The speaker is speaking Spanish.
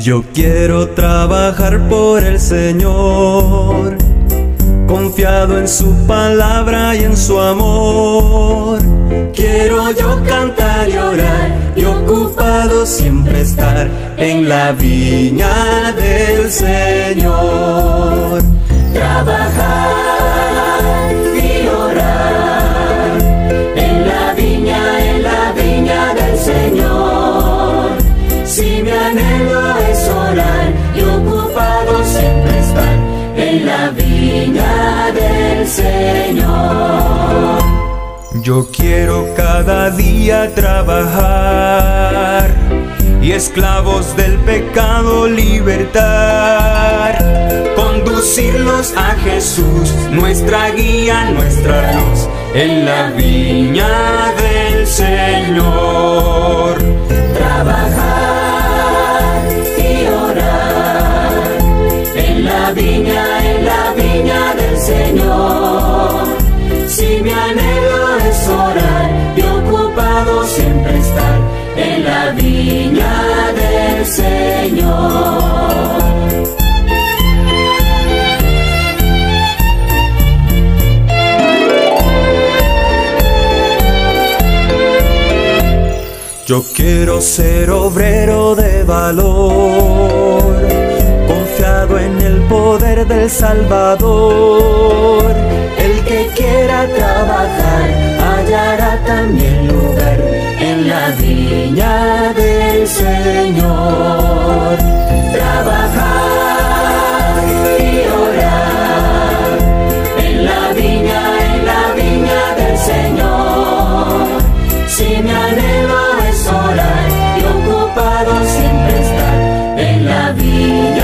Yo quiero trabajar por el Señor, confiado en su palabra y en su amor. Quiero yo cantar y orar y ocupado siempre estar en la viña del Señor. Trabajar y orar en la viña del Señor. Si mi anhelo es orar y ocupado siempre estar en la viña del Señor. Yo quiero cada día trabajar y esclavos del pecado libertar, conducirlos a Jesús, nuestra guía, nuestra luz, en la viña del Señor. Trabajar y orar en la viña del Señor. Si mi anhelo es orar y ocupado siempre estar en la viña del Señor. Yo quiero ser obrero de valor, confiado en el poder del Salvador. El que quiera trabajar hallará también lugar en la viña del Señor. Trabajar y orar en la viña del Señor. Si mi anhelo es orar y ocupado siempre estar en la viña